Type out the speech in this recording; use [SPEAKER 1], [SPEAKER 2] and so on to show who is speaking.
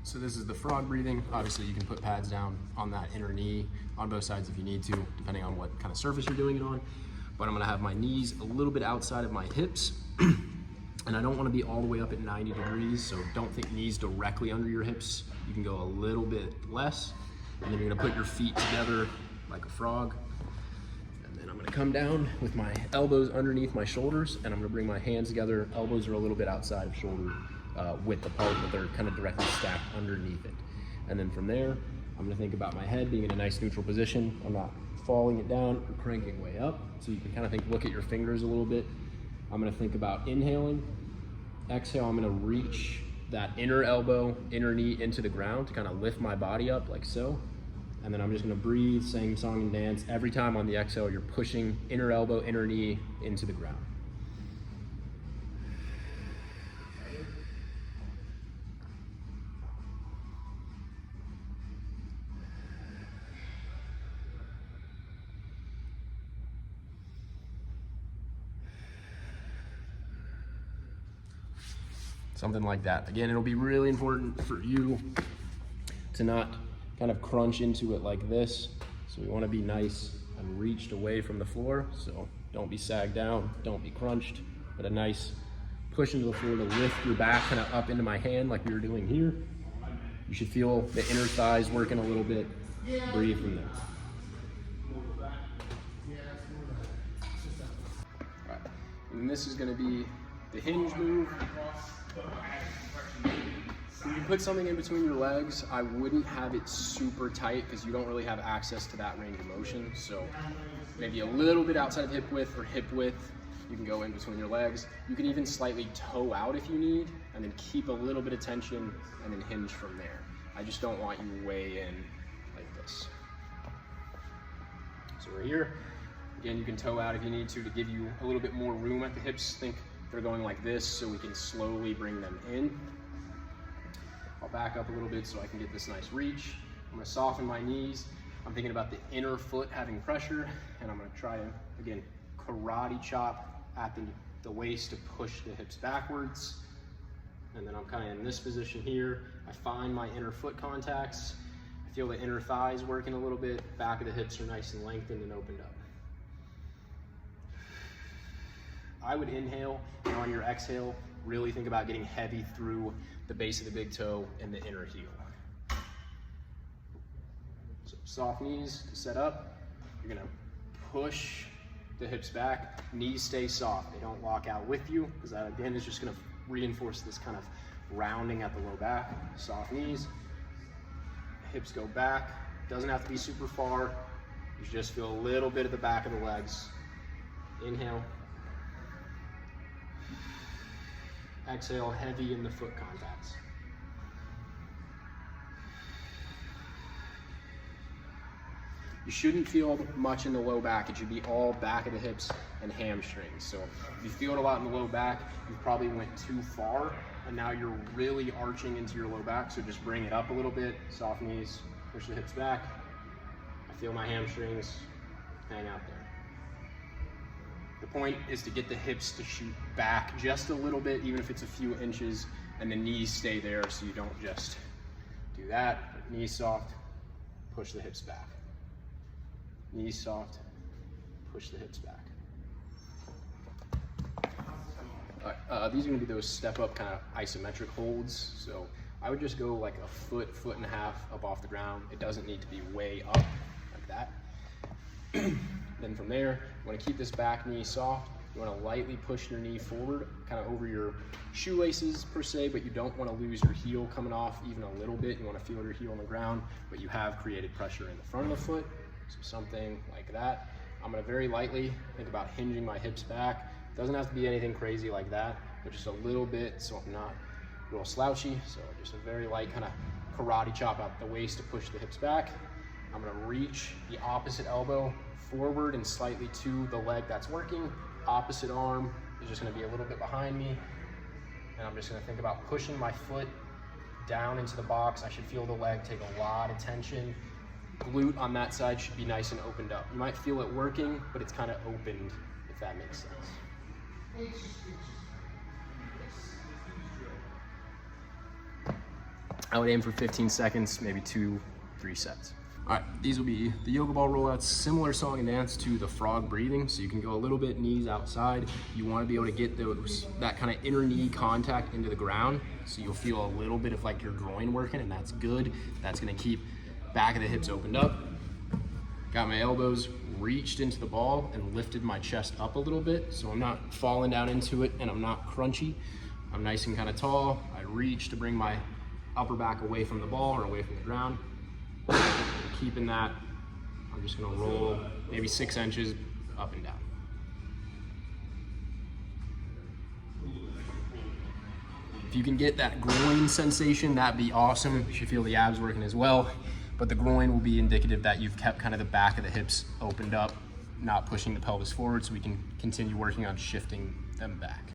[SPEAKER 1] So this is the frog breathing. Obviously you can put pads down on that inner knee on both sides if you need to, depending on what kind of surface you're doing it on. But I'm gonna have my knees a little bit outside of my hips. And I don't wanna be all the way up at 90 degrees, so don't think knees directly under your hips. You can go a little bit less. And then you're gonna put your feet together like a frog. And then I'm gonna come down with my elbows underneath my shoulders, and I'm gonna bring my hands together. Elbows are a little bit outside of shoulder width apart, but they're kind of directly stacked underneath it. And then from there, I'm gonna think about my head being in a nice neutral position. I'm not falling it down or cranking way up. So you can kind of look at your fingers a little bit. I'm gonna think about inhaling. Exhale, I'm gonna reach that inner elbow, inner knee into the ground to kind of lift my body up like so. And then I'm just gonna breathe, sing, song, and dance. Every time on the exhale, you're pushing inner elbow, inner knee into the ground. Something like that. Again, it'll be really important for you to not kind of crunch into it like this. So we want to be nice and reached away from the floor. So don't be sagged down, don't be crunched, but a nice push into the floor to lift your back kind of up into my hand like we were doing here. You should feel the inner thighs working a little bit. Breathe from there. All right. And this is going to be the hinge move. When you put something in between your legs, I wouldn't have it super tight because you don't really have access to that range of motion. So maybe a little bit outside of hip width or hip width, you can go in between your legs. You can even slightly toe out if you need, and then keep a little bit of tension and then hinge from there. I just don't want you way in like this. So we're here. Again, you can toe out if you need to give you a little bit more room at the hips. Think they're going like this so we can slowly bring them in. I'll back up a little bit so I can get this nice reach. I'm gonna soften my knees. I'm thinking about the inner foot having pressure, and I'm gonna try to, again, karate chop at the waist to push the hips backwards. And then I'm kind of in this position here. I find my inner foot contacts. I feel the inner thighs working a little bit. Back of the hips are nice and lengthened and opened up. I would inhale, and on your exhale, really think about getting heavy through the base of the big toe and the inner heel. So soft knees to set up. You're gonna push the hips back. Knees stay soft. They don't lock out with you, because that again is just gonna reinforce this kind of rounding at the low back. Soft knees. Hips go back. Doesn't have to be super far. You should just feel a little bit at the back of the legs. Inhale. Exhale, heavy in the foot contacts. You shouldn't feel much in the low back. It should be all back of the hips and hamstrings. So if you feel it a lot in the low back, you probably went too far, and now you're really arching into your low back. So just bring it up a little bit, soft knees, push the hips back. I feel my hamstrings hang out there. The point is to get the hips to shoot back just a little bit, even if it's a few inches, and the knees stay there so you don't just do that. Knees soft, push the hips back. Knees soft, push the hips back. All right, these are gonna be those step up kind of isometric holds. So I would just go like a foot, foot and a half up off the ground. It doesn't need to be way up like that. Then from there, you want to keep this back knee soft. You want to lightly push your knee forward, kind of over your shoelaces per se, but you don't want to lose your heel coming off even a little bit. You want to feel your heel on the ground, but you have created pressure in the front of the foot. So something like that. I'm going to very lightly think about hinging my hips back. It doesn't have to be anything crazy like that, but just a little bit so I'm not real slouchy. So just a very light kind of karate chop out the waist to push the hips back. I'm going to reach the opposite elbow forward and slightly to the leg that's working. Opposite arm is just going to be a little bit behind me. And I'm just going to think about pushing my foot down into the box. I should feel the leg take a lot of tension. Glute on that side should be nice and opened up. You might feel it working, but it's kind of opened, if that makes sense. I would aim for 15 seconds, maybe 2-3 sets. All right, these will be the yoga ball rollouts, similar song and dance to the frog breathing. So you can go a little bit knees outside. You wanna be able to get that kind of inner knee contact into the ground. So you'll feel a little bit of like your groin working, and that's good. That's gonna keep back of the hips opened up. Got my elbows reached into the ball and lifted my chest up a little bit. So I'm not falling down into it and I'm not crunchy. I'm nice and kind of tall. I reach to bring my upper back away from the ball or away from the ground. Keeping that, I'm just gonna roll maybe 6 inches up and down. If you can get that groin sensation, that'd be awesome. You should feel the abs working as well, but the groin will be indicative that you've kept kind of the back of the hips opened up, not pushing the pelvis forward, so we can continue working on shifting them back.